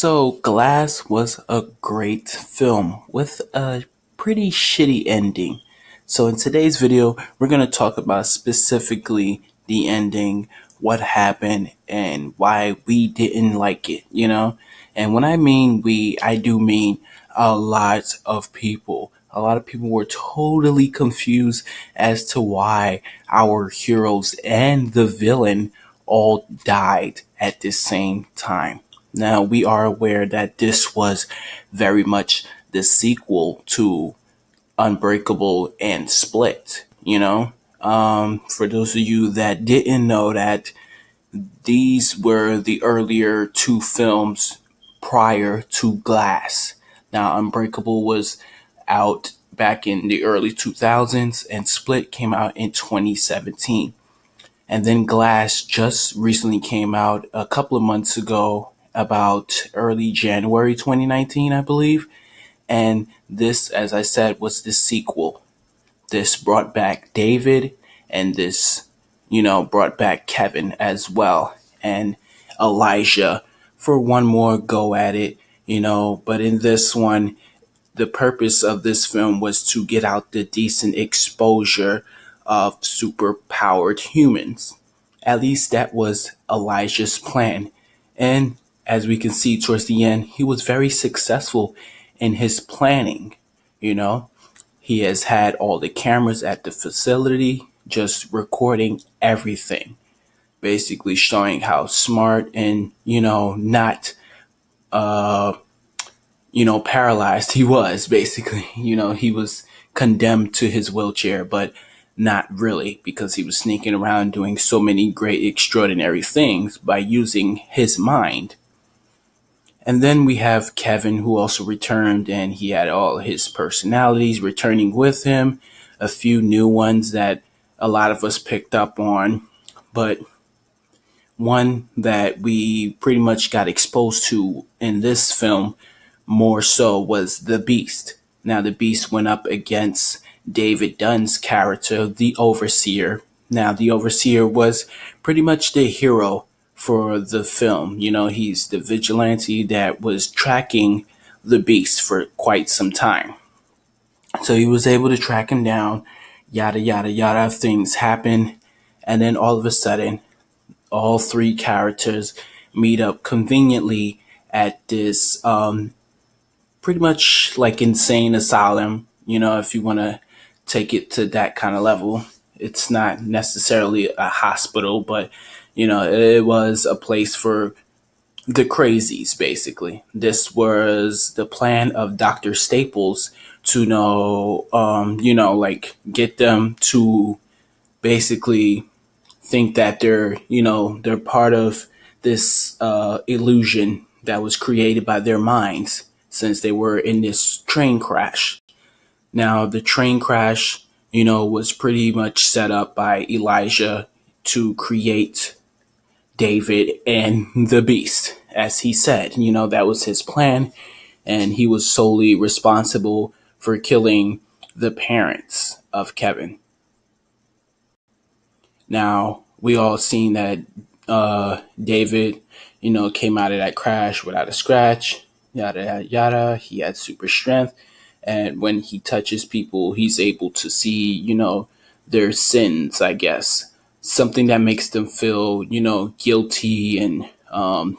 So, Glass was a great film with a pretty shitty ending. So, in today's video, we're going to talk about specifically the ending, what happened, and why we didn't like it. And when I mean we, I do mean a lot of people. A lot of people were totally confused as to why our heroes and the villain all died at the same time. Now, we are aware that this was very much the sequel to Unbreakable and Split. For those of you that didn't know that, these were the earlier two films prior to Glass. Now, Unbreakable was out back in the early 2000s, and Split came out in 2017. And then Glass just recently came out a couple of months ago, about early January 2019, I believe. And this, as I said, was the sequel. This brought back David, and this brought back Kevin as well, and Elijah for one more go at it. But in this one, the purpose of this film was to get out the decent exposure of superpowered humans. At least that was Elijah's plan. And as we can see towards the end, he was very successful in his planning. You know, he has had all the cameras at the facility just recording everything, basically showing how smart and, not paralyzed he was, basically. He was condemned to his wheelchair, but not really, because he was sneaking around doing so many great, extraordinary things by using his mind. And then we have Kevin, who also returned, and he had all his personalities returning with him, a few new ones that a lot of us picked up on, but one that we pretty much got exposed to in this film more so was the Beast. Now, the Beast went up against David Dunn's character, the Overseer. Now, the Overseer was pretty much the hero for the film. He's the vigilante that was tracking the Beast for quite some time. So he was able to track him down, yada, yada, yada. Things happen. And then all of a sudden, all three characters meet up conveniently at this pretty much like insane asylum, if you want to take it to that kind of level. It's not necessarily a hospital, but it was a place for the crazies, basically. This was the plan of Dr. Staples to like get them to basically think that they're part of this illusion that was created by their minds, since they were in this train crash. Now, the train crash, was pretty much set up by Elijah to create David and the Beast. As he said, that was his plan, and he was solely responsible for killing the parents of Kevin. Now, we all seen that David, came out of that crash without a scratch, yada, yada, yada. He had super strength. And when he touches people, he's able to see, their sins, I guess. Something that makes them feel, guilty and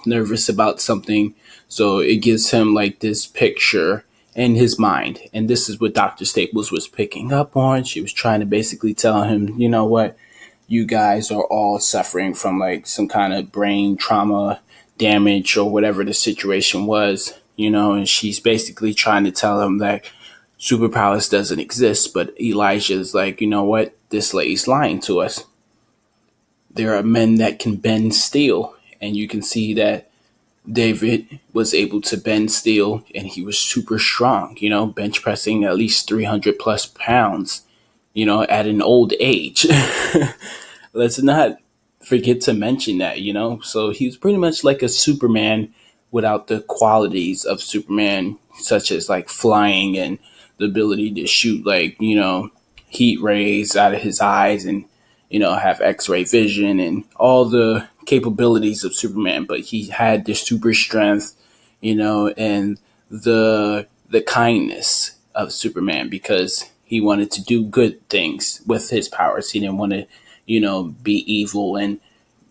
nervous about something. So it gives him like this picture in his mind. And this is what Dr. Staples was picking up on. She was trying to basically tell him, you know what? You guys are all suffering from like some kind of brain trauma damage or whatever the situation was, and she's basically trying to tell him that superpowers doesn't exist. But Elijah's like, you know what? This lady's lying to us. There are men that can bend steel, and you can see that David was able to bend steel, and he was super strong, bench pressing at least 300 plus pounds, at an old age. Let's not forget to mention that, So he's pretty much like a Superman without the qualities of Superman, such as like flying and the ability to shoot like, heat rays out of his eyes and, have X-ray vision and all the capabilities of Superman. But he had this super strength, and the kindness of Superman, because he wanted to do good things with his powers. He didn't want to, be evil and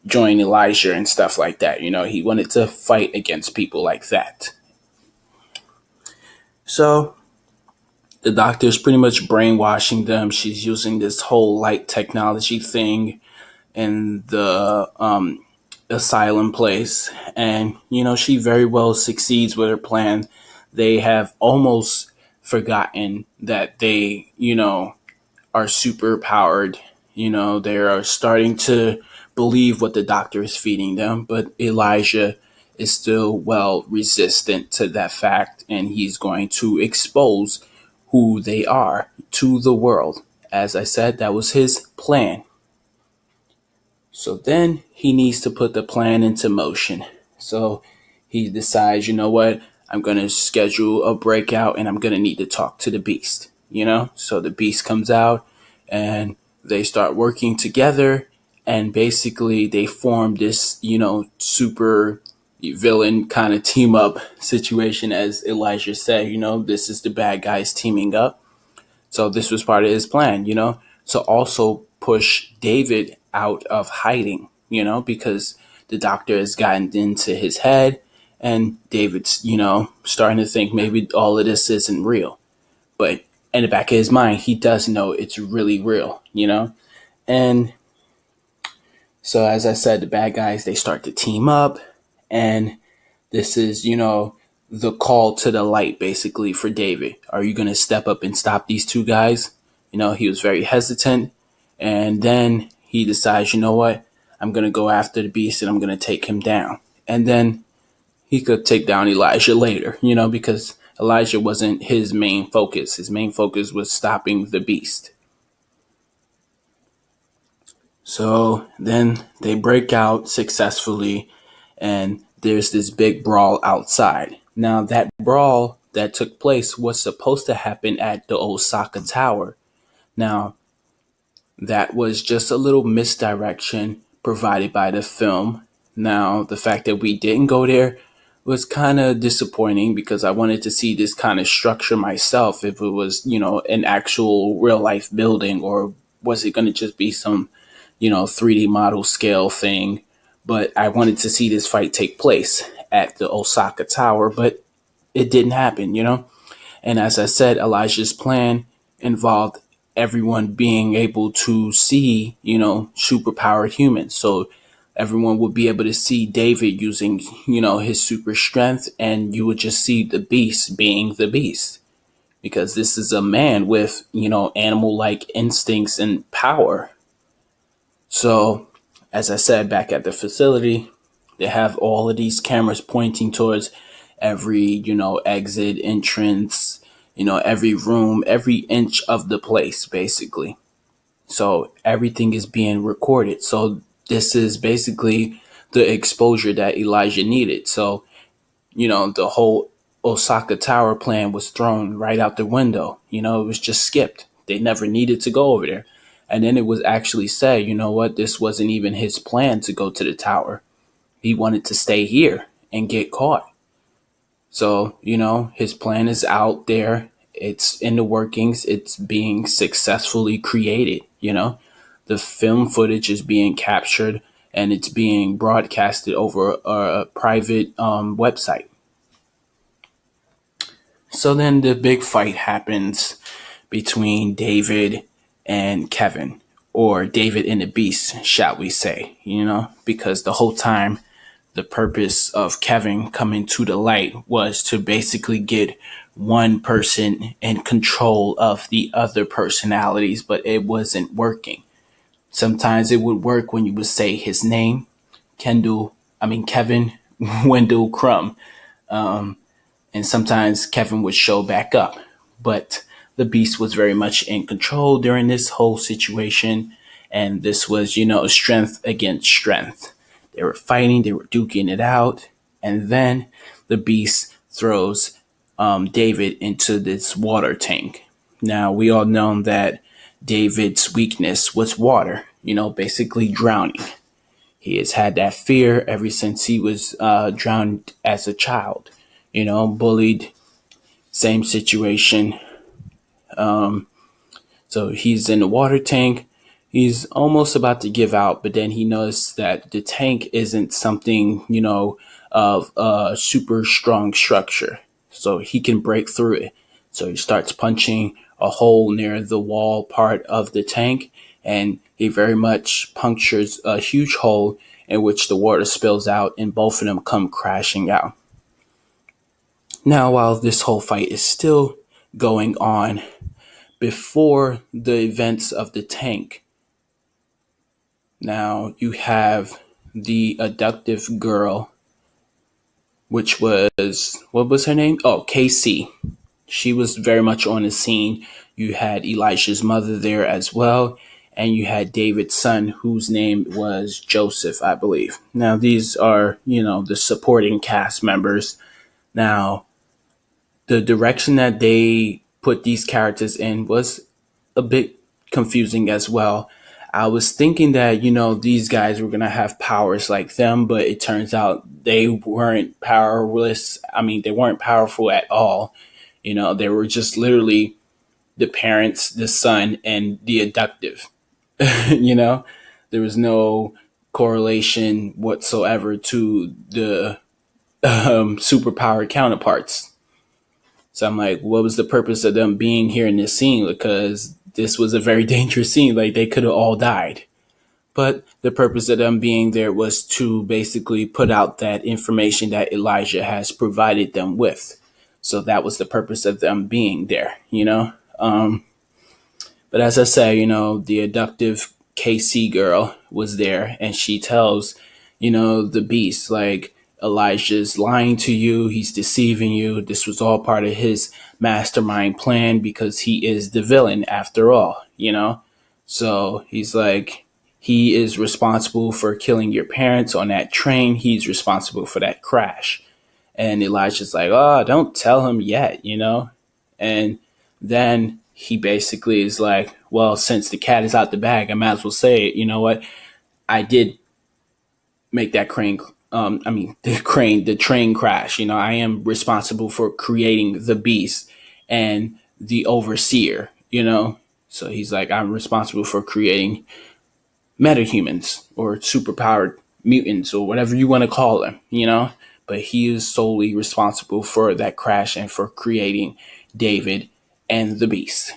join Elijah and stuff like that. He wanted to fight against people like that. So the doctor's pretty much brainwashing them. She's using this whole light technology thing in the asylum place. And, she very well succeeds with her plan. They have almost forgotten that they, are super powered. They are starting to believe what the doctor is feeding them, but Elijah is still well resistant to that fact, and he's going to expose who they are to the world. As I said, that was his plan. So then he needs to put the plan into motion. So he decides, you know what, I'm going to schedule a breakout and I'm going to need to talk to the beast, So the beast comes out and they start working together, and basically they form this, super villain kind of team up situation. As Elijah said, this is the bad guys teaming up. So this was part of his plan, to also push David out of hiding, because the doctor has gotten into his head, and David's, starting to think maybe all of this isn't real. But in the back of his mind, he does know it's really real, And so, as I said, the bad guys, they start to team up, and this is, the call to the light basically for David. Are you going to step up and stop these two guys? He was very hesitant. And then he decides, you know what? I'm going to go after the beast and I'm going to take him down. And then he could take down Elijah later, because Elijah wasn't his main focus. His main focus was stopping the beast. So then they break out successfully, and there's this big brawl outside. Now, that brawl that took place was supposed to happen at the Osaka Tower. Now, that was just a little misdirection provided by the film. Now, the fact that we didn't go there was kind of disappointing, because I wanted to see this kind of structure myself, if it was, an actual real life building, or was it going to just be some, 3D model scale thing. But I wanted to see this fight take place at the Osaka Tower, but it didn't happen, And as I said, Elijah's plan involved everyone being able to see, superpowered humans. So everyone would be able to see David using, his super strength, and you would just see the beast being the beast. Because this is a man with, animal-like instincts and power. So, as I said, back at the facility, they have all of these cameras pointing towards every, exit, entrance, every room, every inch of the place, basically. So everything is being recorded. So this is basically the exposure that Elijah needed. So, the whole Osaka Tower plan was thrown right out the window. It was just skipped. They never needed to go over there. And then it was actually said, you know what, this wasn't even his plan to go to the tower. He wanted to stay here and get caught. So, his plan is out there. It's in the workings. It's being successfully created, The film footage is being captured, and it's being broadcasted over a private website. So then the big fight happens between David and Kevin, or David and the Beast, shall we say, because the whole time the purpose of Kevin coming to the light was to basically get one person in control of the other personalities, but it wasn't working. Sometimes it would work when you would say his name, Kevin Wendell Crumb. And sometimes Kevin would show back up, but the Beast was very much in control during this whole situation. And this was, strength against strength. They were fighting, they were duking it out. And then the Beast throws David into this water tank. Now, we all know that David's weakness was water, basically drowning. He has had that fear ever since he was drowned as a child. bullied, same situation. So he's in the water tank. He's almost about to give out, but then he knows that the tank isn't something, of a super strong structure. So he can break through it. So he starts punching a hole near the wall part of the tank, and he very much punctures a huge hole in which the water spills out, and both of them come crashing out. Now, while this whole fight is still going on, before the events of the tank, now you have the abductive girl, which was, what was her name? Oh, Casey. She was very much on the scene. You had Elijah's mother there as well, and you had David's son, whose name was Joseph, I believe. Now, these are, the supporting cast members. Now, the direction that they put these characters in was a bit confusing as well. I was thinking that, these guys were going to have powers like them, but it turns out they weren't powerless. I mean, they weren't powerful at all. They were just literally the parents, the son, and the abductive. you know, there was no correlation whatsoever to the superpower counterparts. So I'm like, what was the purpose of them being here in this scene? Because this was a very dangerous scene. Like, they could have all died. But the purpose of them being there was to basically put out that information that Elijah has provided them with. So that was the purpose of them being there. But as I say, the abductive KC girl was there, and she tells, the beast, like, Elijah's lying to you. He's deceiving you. This was all part of his mastermind plan because he is the villain after all. So he's like, he is responsible for killing your parents on that train. He's responsible for that crash. And Elijah's like, oh, don't tell him yet. And then he basically is like, well, since the cat is out the bag, I might as well say it. You know what? I did make that the train crash. I am responsible for creating the beast and the overseer. So he's like, I'm responsible for creating metahumans or superpowered mutants or whatever you want to call them. But he is solely responsible for that crash and for creating David and the beast.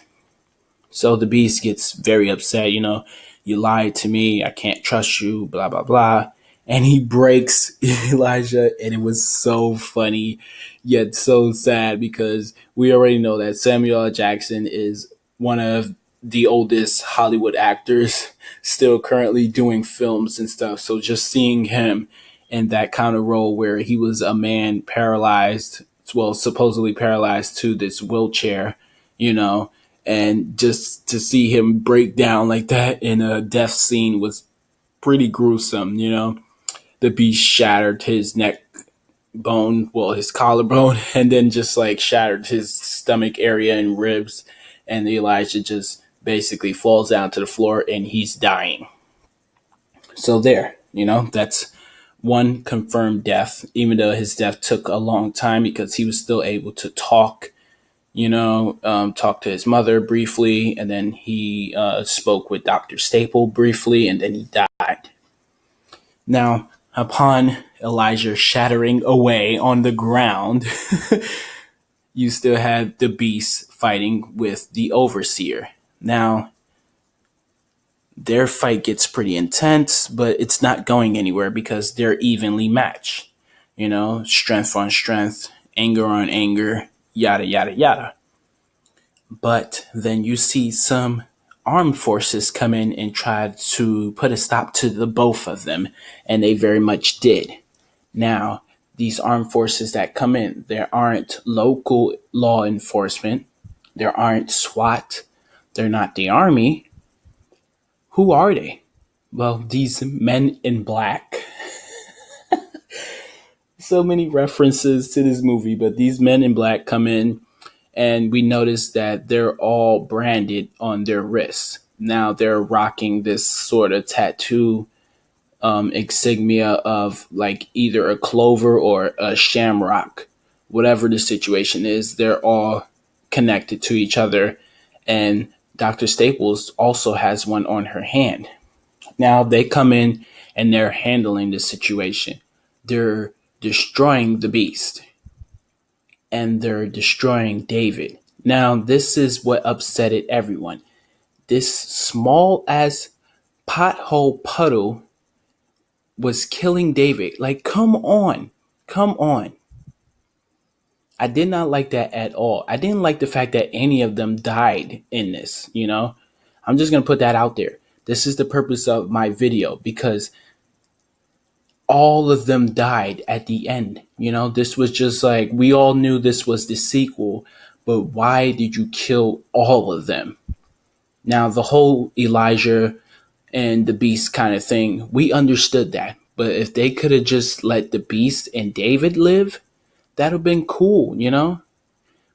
So the beast gets very upset. You lied to me. I can't trust you, blah, blah, blah. And he breaks Elijah, and it was so funny, yet so sad, because we already know that Samuel L. Jackson is one of the oldest Hollywood actors still currently doing films and stuff. So just seeing him in that kind of role where he was a man paralyzed, well, supposedly paralyzed to this wheelchair, and just to see him break down like that in a death scene was pretty gruesome. The beast shattered his neck bone, well, his collarbone, and then just like shattered his stomach area and ribs. And Elijah just basically falls down to the floor and he's dying. So that's one confirmed death, even though his death took a long time because he was still able to talk, talk to his mother briefly. And then he spoke with Dr. Staple briefly, and then he died. Now, upon Elijah shattering away on the ground, you still had the beast fighting with the overseer. Now, their fight gets pretty intense, but it's not going anywhere because they're evenly matched. Strength on strength, anger on anger, yada, yada, yada. But then you see some armed forces come in and try to put a stop to the both of them, and they very much did. Now, these armed forces that come in, there aren't local law enforcement, there aren't SWAT, they're not the army. Who are they? Well, these men in black. So many references to this movie, but these men in black come in, and we notice that they're all branded on their wrists. Now they're rocking this sort of tattoo insignia of like either a clover or a shamrock, whatever the situation is, they're all connected to each other. And Dr. Staples also has one on her hand. Now they come in and they're handling the situation. They're destroying the beast and they're destroying David. Now, this is what upsetted everyone. This small as pothole puddle was killing David. Like, come on. Come on. I did not like that at all. I didn't like the fact that any of them died in this, you know? I'm just going to put that out there. This is the purpose of my video because all of them died at the end. You know, this was just like, we all knew this was the sequel, but why did you kill all of them? Now, the whole Elijah and the beast kind of thing, we understood that. But if they could have just let the beast and David live, that would have been cool, you know?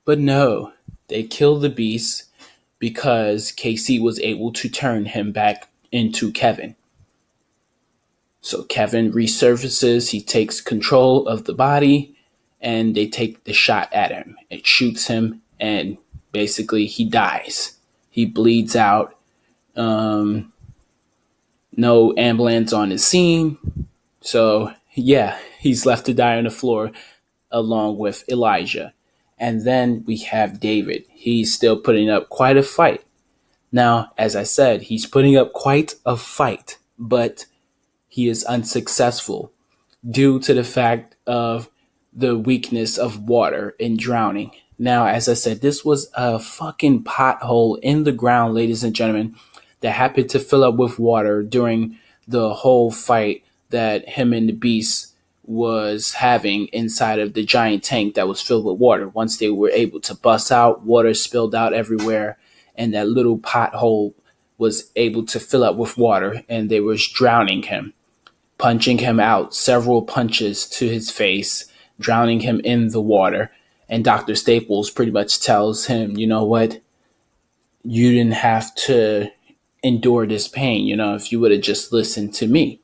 But no, they killed the beast because Casey was able to turn him back into Kevin. So Kevin resurfaces, he takes control of the body, and they take the shot at him. It shoots him, and basically he dies. He bleeds out. No ambulance on the scene. So yeah, he's left to die on the floor along with Elijah. And then we have David. He's still putting up quite a fight. Now, as I said, he's putting up quite a fight, but he is unsuccessful due to the fact of the weakness of water and drowning. Now, as I said, this was a fucking pothole in the ground, ladies and gentlemen, that happened to fill up with water during the whole fight that him and the beast was having inside of the giant tank that was filled with water. Once they were able to bust out, water spilled out everywhere, and that little pothole was able to fill up with water, and they were drowning him, punching him out, several punches to his face, drowning him in the water. And Dr. Staples pretty much tells him, you know what? You didn't have to endure this pain, you know, if you would have just listened to me.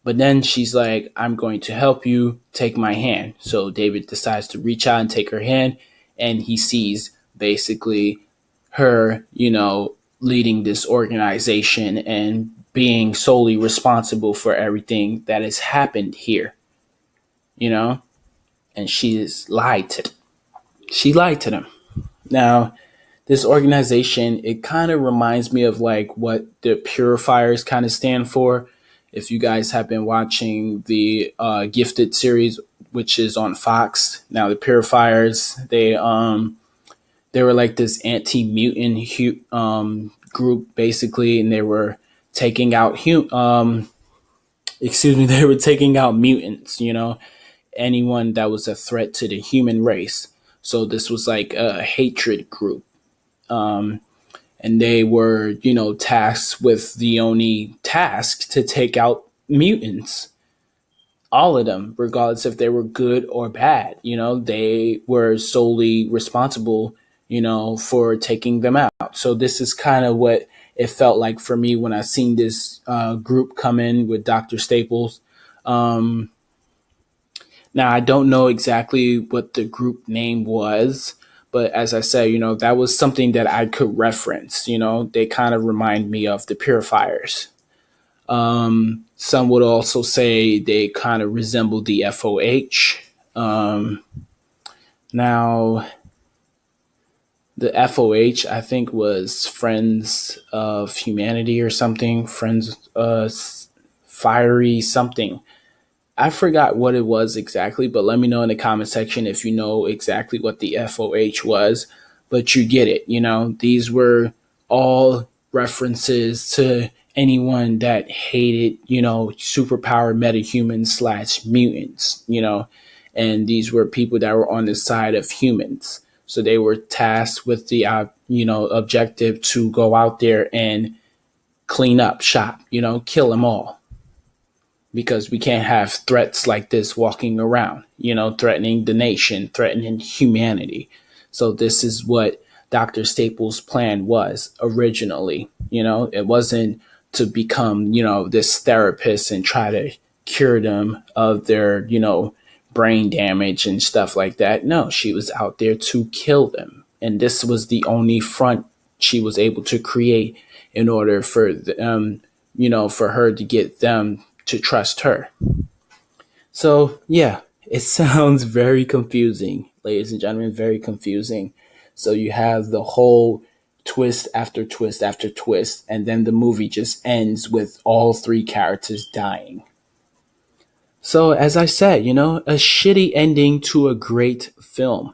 But then she's like, I'm going to help you, take my hand. So David decides to reach out and take her hand, and he sees basically her, you know, leading this organization and being solely responsible for everything that has happened here, you know, and she lied to them. Now, this organization, it kind of reminds me of like what the Purifiers kind of stand for. If you guys have been watching the Gifted series, which is on Fox, now the Purifiers, they were like this anti-mutant group basically, and they were taking out they were taking out mutants, you know, anyone that was a threat to the human race. So this was like a hatred group. And they were, you know, tasked with the only task to take out mutants. All of them, regardless if they were good or bad, you know, they were solely responsible, you know, for taking them out. So this is kind of what it felt like for me when I seen this group come in with Dr. Staples. Now, I don't know exactly what the group name was, but as I said, you know, that was something that I could reference. You know, they kind of remind me of the Purifiers. Some would also say they kind of resemble the FOH. Now, the FOH, I think, was Friends of Humanity or something. Friends, Fiery something. I forgot what it was exactly, but let me know in the comment section if you know exactly what the FOH was. But you get it, you know, these were all references to anyone that hated, you know, superpowered metahumans / mutants, you know, and these were people that were on the side of humans. So they were tasked with the, you know, objective to go out there and clean up shop, you know, kill them all. Because we can't have threats like this walking around, you know, threatening the nation, threatening humanity. So this is what Dr. Staples' plan was originally. You know, it wasn't to become, you know, this therapist and try to cure them of their, you know, brain damage and stuff like that. No, she was out there to kill them. And this was the only front she was able to create in order for for her to get them to trust her. So yeah, it sounds very confusing, ladies and gentlemen, very confusing. So you have the whole twist after twist after twist, and then the movie just ends with all three characters dying. So as I said, a shitty ending to a great film.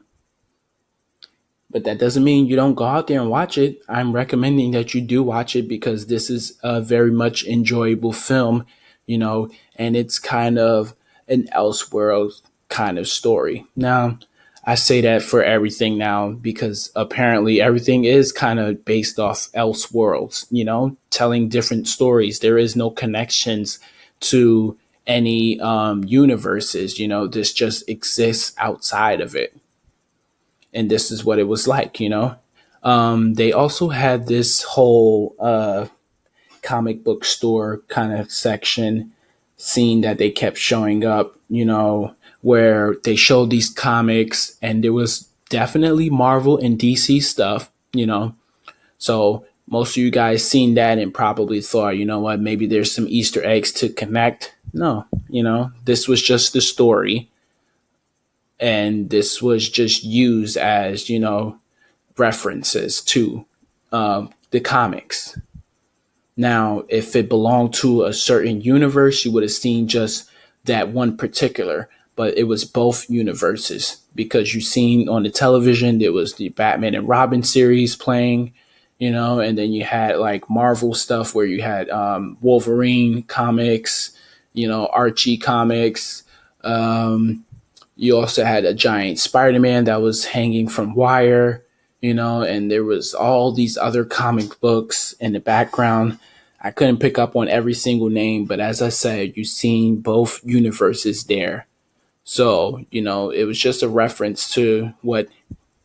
But that doesn't mean you don't go out there and watch it. I'm recommending that you do watch it because this is a very much enjoyable film, and it's kind of an Elseworld kind of story. Now, I say that for everything now because apparently everything is kind of based off Elseworlds, telling different stories. There is no connections to any universes, this just exists outside of it. And this is what it was like. They also had this whole comic book store kind of section scene that they kept showing up, where they showed these comics and there was definitely Marvel and DC stuff. So most of you guys seen that and probably thought, you know what, maybe there's some Easter eggs to connect. No, this was just the story. And this was just used as, references to the comics. Now, if it belonged to a certain universe, you would have seen just that one particular, but it was both universes because you seen on the television, there was the Batman and Robin series playing, and then you had like Marvel stuff where you had Wolverine comics, Archie comics. You also had a giant Spider-Man that was hanging from wire, and there was all these other comic books in the background. I couldn't pick up on every single name, but as I said, you've seen both universes there. So, it was just a reference to what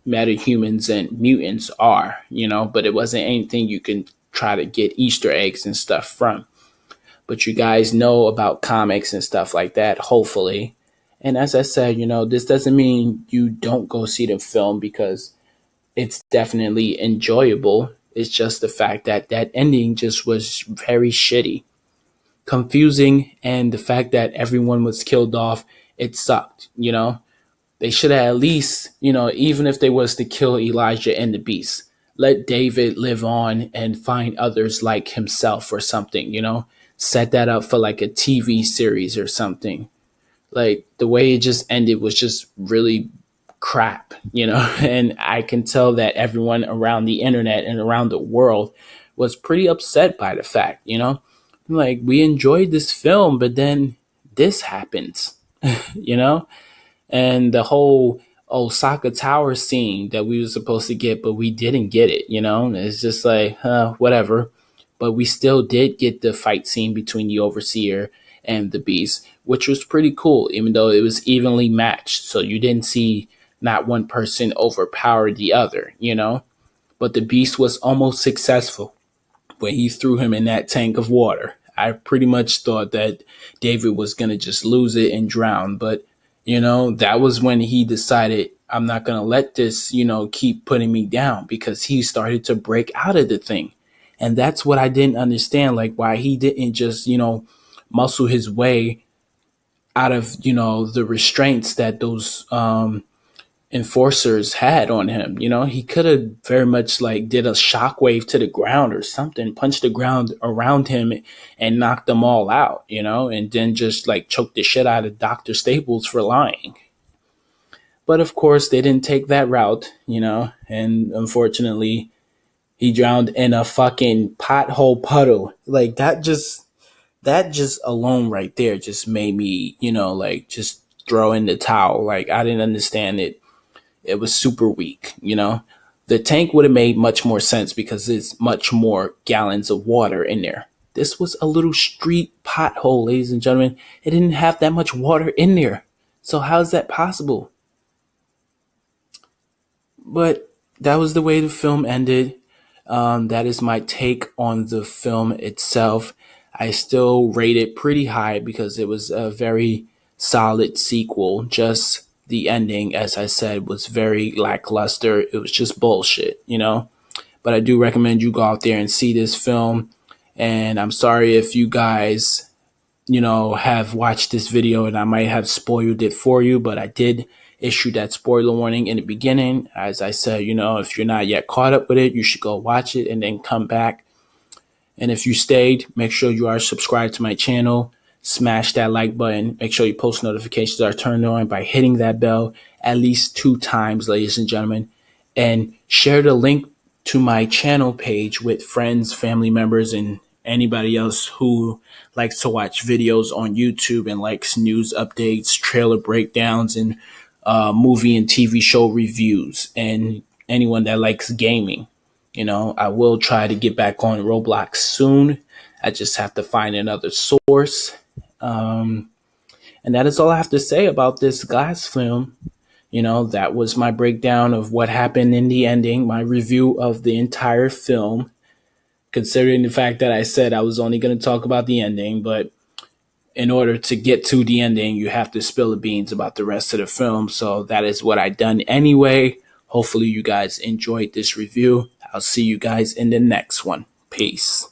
metahumans and mutants are, but it wasn't anything you can try to get Easter eggs and stuff from. But you guys know about comics and stuff like that, hopefully. And as I said, this doesn't mean you don't go see the film because it's definitely enjoyable. It's just the fact that that ending just was very shitty, confusing, and the fact that everyone was killed off, it sucked. They should have at least, even if they was to kill Elijah and the Beast, let David live on and find others like himself or something, set that up for like a TV series or something. Like the way it just ended was just really crap, and I can tell that everyone around the internet and around the world was pretty upset by the fact, like we enjoyed this film, but then this happens, and the whole Osaka Tower scene that we were supposed to get, but we didn't get it, it's just like, whatever. But we still did get the fight scene between the Overseer and the Beast, which was pretty cool, even though it was evenly matched. So you didn't see not one person overpower the other, But the Beast was almost successful when he threw him in that tank of water. I pretty much thought that David was going to just lose it and drown. But, that was when he decided, I'm not going to let this, keep putting me down, because he started to break out of the thing. And that's what I didn't understand, like why he didn't just, muscle his way out of, the restraints that those enforcers had on him. He could have very much like did a shockwave to the ground or something, punched the ground around him and knocked them all out, and then just like choked the shit out of Dr. Staples for lying. But of course they didn't take that route, and unfortunately he drowned in a fucking pothole puddle. Like that just alone right there just made me, like just throw in the towel. Like I didn't understand it. It was super weak, The tank would have made much more sense because there's much more gallons of water in there. This was a little street pothole, ladies and gentlemen. It didn't have that much water in there. So how is that possible? But that was the way the film ended. That is my take on the film itself. I still rate it pretty high because it was a very solid sequel. Just the ending, as I said, was very lackluster. It was just bullshit, you know? But I do recommend you go out there and see this film. And I'm sorry if you guys, have watched this video and I might have spoiled it for you, but I did issue that spoiler warning in the beginning. As I said, if you're not yet caught up with it, you should go watch it and then come back. And if you stayed, make sure you are subscribed to my channel. Smash that like button. Make sure your post notifications are turned on by hitting that bell at least 2 times, ladies and gentlemen. And share the link to my channel page with friends, family members, and anybody else who likes to watch videos on YouTube and likes news updates, trailer breakdowns, and movie and TV show reviews, and anyone that likes gaming. I will try to get back on Roblox soon. I just have to find another source. And that is all I have to say about this Glass film. That was my breakdown of what happened in the ending, my review of the entire film, considering the fact that I said I was only going to talk about the ending. But in order to get to the ending, you have to spill the beans about the rest of the film. So that is what I done anyway. Hopefully you guys enjoyed this review. I'll see you guys in the next one. Peace.